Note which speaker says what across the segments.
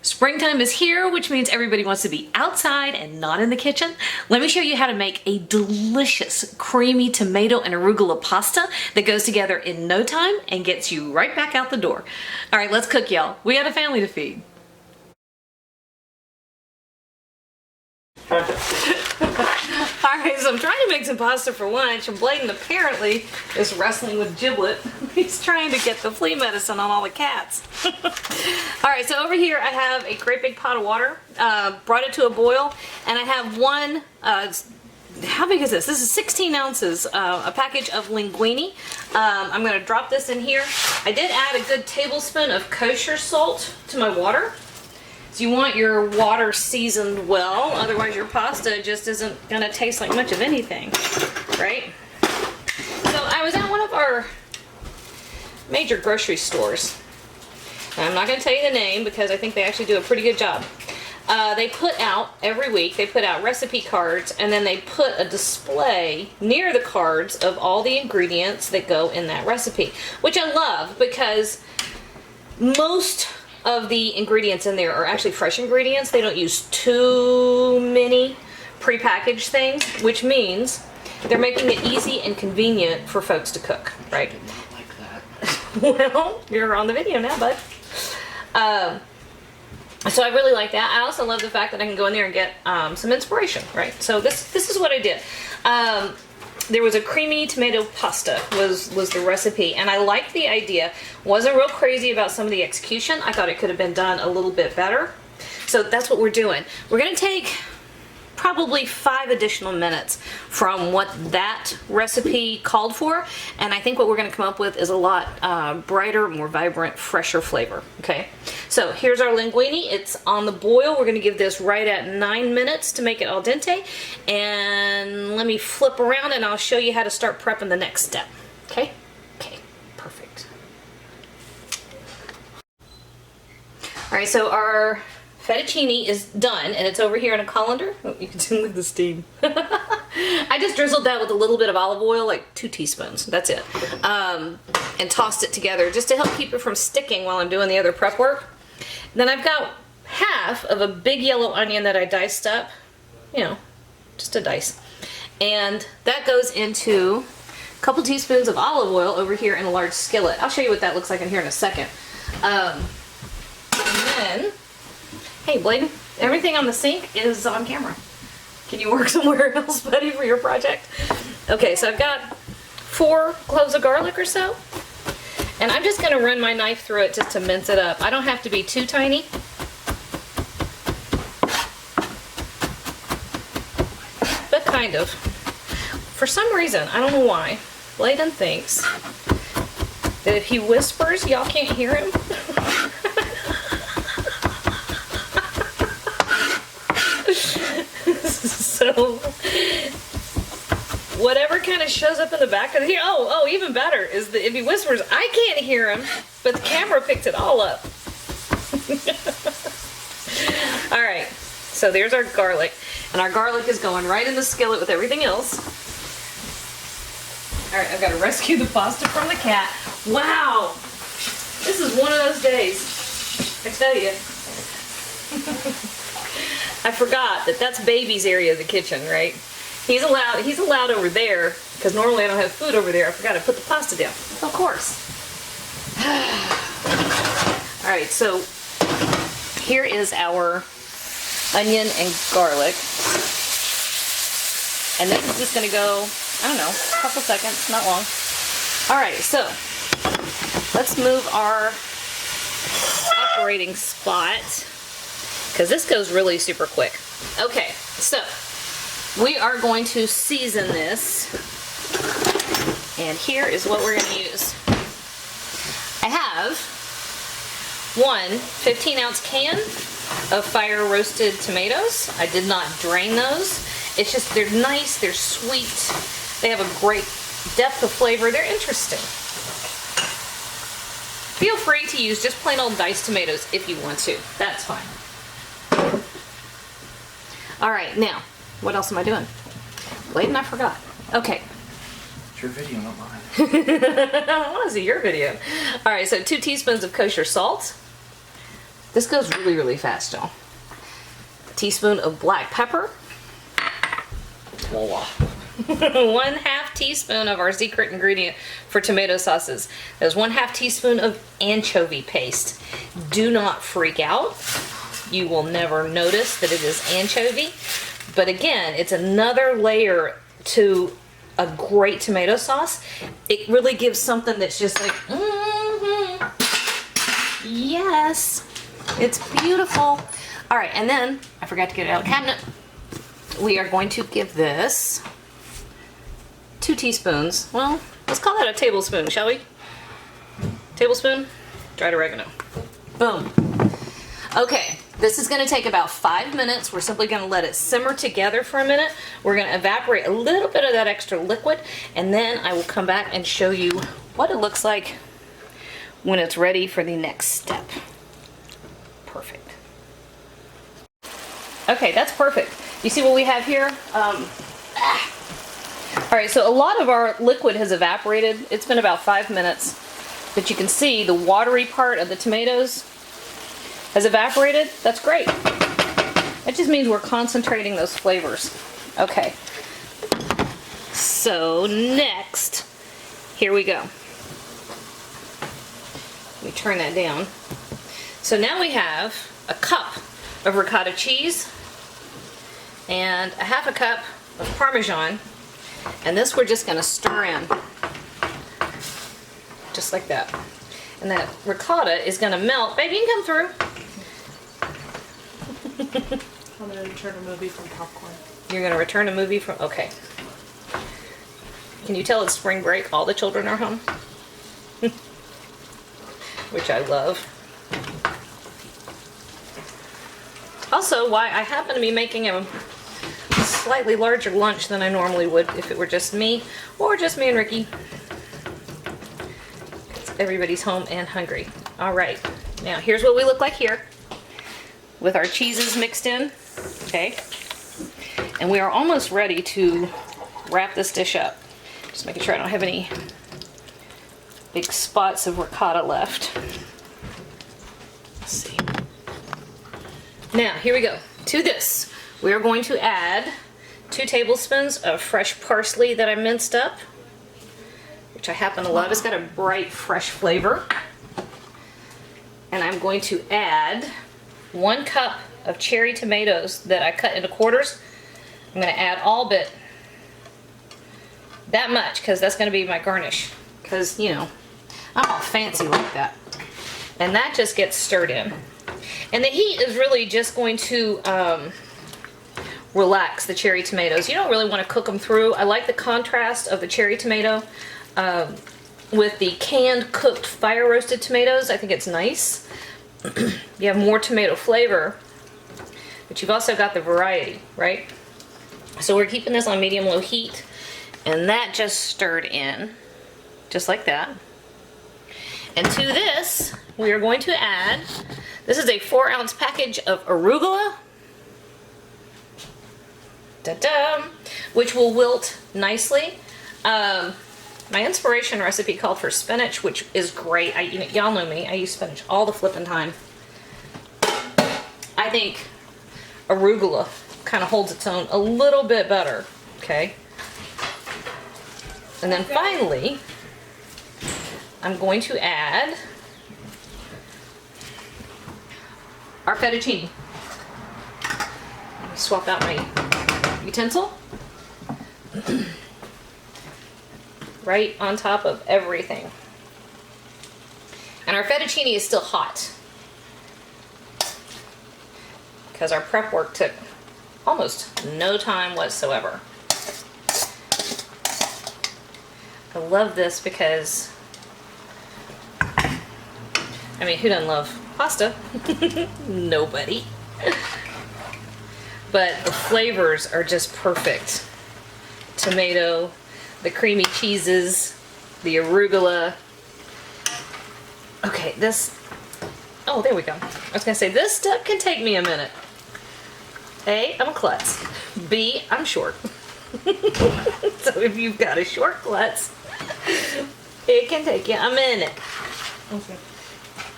Speaker 1: Springtime is here, which means everybody wants to be outside and not in the kitchen. Let me show you how to make a delicious creamy tomato and arugula pasta that goes together in no time and gets you right back out the door. All right, let's cook, y'all. We got a family to feed. Alright, so I'm trying to make some pasta for lunch, and Bladen apparently is wrestling with Giblet. He's trying to get the flea medicine on all the cats. Alright, so over here I have a great big pot of water, brought it to a boil, and I have one, how big is this? This is 16 ounces, a package of linguine. I'm going to drop this in here. I did add a good tablespoon of kosher salt to my water. So you want your water seasoned well, otherwise your pasta just isn't going to taste like much of anything, right? So I was at one of our major grocery stores. I'm not going to tell you the name because I think they actually do a pretty good job. They put out, every week, they put out recipe cards, and then they put a display near the cards of all the ingredients that go in that recipe, which I love because most of the ingredients in there are actually fresh ingredients. They don't use too many prepackaged things, which means they're making it easy and convenient for folks to cook, right?
Speaker 2: I did not like that.
Speaker 1: Well, you're on the video now, bud. So I really like that. I also love the fact that I can go in there and get some inspiration, right? So this is what I did. There was a creamy tomato pasta was the recipe, and I liked the idea. Wasn't real crazy about some of the execution. I thought it could have been done a little bit better. So that's what we're doing. We're going to take probably 5 additional minutes from what that recipe called for, and I think what we're going to come up with is a lot brighter, more vibrant, fresher flavor. Okay, so here's our linguine. It's on the boil. We're going to give this right at 9 minutes to make it al dente, and let me flip around and I'll show you how to start prepping the next step. Okay, perfect. All right, so our fettuccine is done, and it's over here in a colander. Oh, you can see, look at the steam. I just drizzled that with a little bit of olive oil, like 2 teaspoons. That's it. And tossed it together just to help keep it from sticking while I'm doing the other prep work. Then I've got half of a big yellow onion that I diced up. You know, just a dice. And that goes into a couple teaspoons of olive oil over here in a large skillet. I'll show you what that looks like in here in a second. And then, hey, Bladen, everything on the sink is on camera. Can you work somewhere else, buddy, for your project? Okay, so I've got 4 cloves of garlic or so. And I'm just going to run my knife through it just to mince it up. I don't have to be too tiny. But kind of. For some reason, I don't know why, Bladen thinks that if he whispers, y'all can't hear him. So, whatever kind of shows up in the back of the here. Oh, even better is that if he whispers, I can't hear him, but the camera picks it all up. All right, so there's our garlic, and our garlic is going right in the skillet with everything else. All right, I've got to rescue the pasta from the cat. Wow, this is one of those days, I tell you. I forgot that that's baby's area of the kitchen, right? He's allowed over there, because normally I don't have food over there. I forgot to put the pasta down. Of course. All right, so here is our onion and garlic. And this is just going to go, I don't know, a couple seconds, not long. All right, so let's move our operating spot, because this goes really super quick. Okay, so we are going to season this, and here is what we're going to use. I have one 15-ounce can of fire roasted tomatoes. I did not drain those. It's just, they're nice, they're sweet, they have a great depth of flavor, they're interesting. Feel free to use just plain old diced tomatoes if you want to. That's fine. All right, now, what else am I doing? Bladen, I forgot. Okay.
Speaker 2: It's your video, not mine.
Speaker 1: I want to see your video. All right, so 2 teaspoons of kosher salt. This goes really, really fast, y'all. A teaspoon of black pepper.
Speaker 2: Voila.
Speaker 1: 1/2 teaspoon of our secret ingredient for tomato sauces. There's 1/2 teaspoon of anchovy paste. Do not freak out. You will never notice that it is anchovy. But again, it's another layer to a great tomato sauce. It really gives something that's just like, yes, it's beautiful. All right, and then I forgot to get it out of the cabinet. We are going to give this 2 teaspoons. Well, let's call that a tablespoon, shall we? Tablespoon, dried oregano. Boom. Okay, this is going to take about 5 minutes. We're simply going to let it simmer together for a minute. We're going to evaporate a little bit of that extra liquid, and then I will come back and show you what it looks like when it's ready for the next step. Perfect. Okay, that's perfect. You see what we have here? All right, so a lot of our liquid has evaporated. It's been about 5 minutes, but you can see the watery part of the tomatoes has evaporated. That's great. That just means we're concentrating those flavors. Okay. So next, here we go. Let me turn that down. So now we have a cup of ricotta cheese and a 1/2 cup of Parmesan. And this we're just going to stir in. Just like that. And that ricotta is going to melt. Baby, you can come through.
Speaker 3: I'm going to return a movie from popcorn.
Speaker 1: You're going to return a movie from... Okay. Can you tell it's spring break? All the children are home? Which I love. Also, why I happen to be making a slightly larger lunch than I normally would if it were just me, or just me and Ricky. Everybody's home and hungry. All right, now here's what we look like here with our cheeses mixed in, okay? And we are almost ready to wrap this dish up. Just making sure I don't have any big spots of ricotta left. Let's see. Now, here we go. To this, we are going to add 2 tablespoons of fresh parsley that I minced up, which I happen to love. It's got a bright, fresh flavor. And I'm going to add 1 cup of cherry tomatoes that I cut into quarters. I'm going to add all but that much, because that's going to be my garnish. Because, you know, I'm all fancy like that. And that just gets stirred in. And the heat is really just going to relax the cherry tomatoes. You don't really want to cook them through. I like the contrast of the cherry tomato with the canned, cooked, fire roasted tomatoes. I think it's nice. You have more tomato flavor, but you've also got the variety, right? So we're keeping this on medium-low heat, and that just stirred in, just like that. And to this, we are going to add, this is a 4-ounce package of arugula, da-da, which will wilt nicely. My inspiration recipe called for spinach, which is great. Y'all know me, I use spinach all the flipping time. I think arugula kind of holds its own a little bit better, okay? And then finally, I'm going to add our fettuccine. Let me swap out my utensil. Right on top of everything. And our fettuccine is still hot, because our prep work took almost no time whatsoever. I love this because, I mean, who doesn't love pasta? Nobody. But the flavors are just perfect. Tomato, the creamy cheeses, the arugula. Okay, this, oh, there we go. I was gonna say, this step can take me a minute. A, I'm a klutz. B, I'm short. So if you've got a short klutz, it can take you a minute.
Speaker 3: Okay.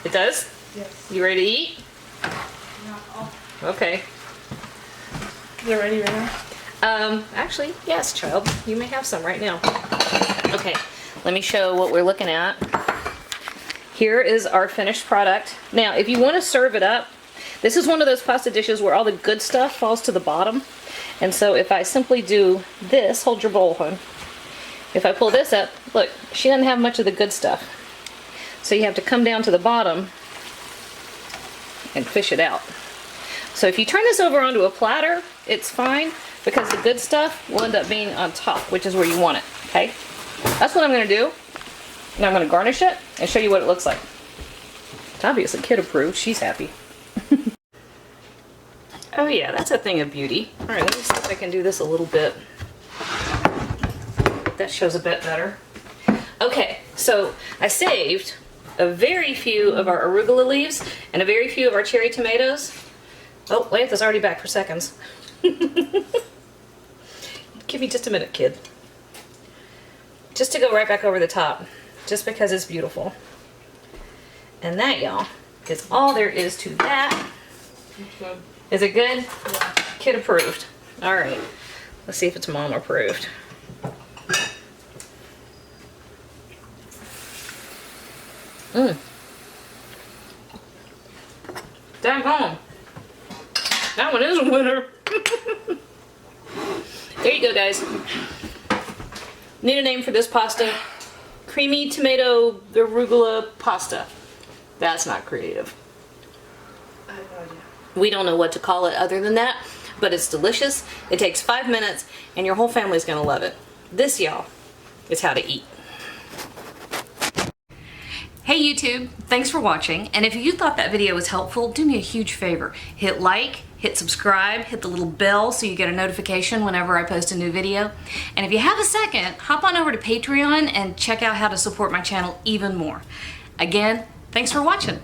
Speaker 1: It does?
Speaker 3: Yes.
Speaker 1: You ready to eat?
Speaker 3: alcohol.
Speaker 1: Okay.
Speaker 3: Is it ready right now?
Speaker 1: Actually, yes, child. You may have some right now. Okay, let me show what we're looking at. Here is our finished product. Now, if you want to serve it up, this is one of those pasta dishes where all the good stuff falls to the bottom. And so if I simply do this, hold your bowl, hon. If I pull this up, look, she doesn't have much of the good stuff. So you have to come down to the bottom and fish it out. So if you turn this over onto a platter, it's fine because the good stuff will end up being on top, which is where you want it, okay? That's what I'm gonna do. And I'm gonna garnish it and show you what it looks like. It's obviously kid approved, she's happy. Oh yeah, that's a thing of beauty. All right, let me see if I can do this a little bit. That shows a bit better. Okay, so I saved a very few of our arugula leaves and a very few of our cherry tomatoes. Oh, Lantha's already back for seconds. Give me just a minute, kid. Just to go right back over the top, just because it's beautiful. And that, y'all, is all there is to that.
Speaker 3: Good.
Speaker 1: Is it good?
Speaker 3: Yeah.
Speaker 1: Kid approved. All right, let's see if it's mom approved. Dang home. That one is a winner. There you go, guys. Need a name for this pasta. Creamy tomato arugula pasta. That's not creative.
Speaker 3: I have no idea.
Speaker 1: We don't know what to call it other than that, but it's delicious. It takes 5 minutes, and your whole family's gonna love it. This, y'all, is how to eat. Hey YouTube, thanks for watching, and if you thought that video was helpful, do me a huge favor. Hit like, hit subscribe, hit the little bell so you get a notification whenever I post a new video. And if you have a second, hop on over to Patreon and check out how to support my channel even more. Again, thanks for watching.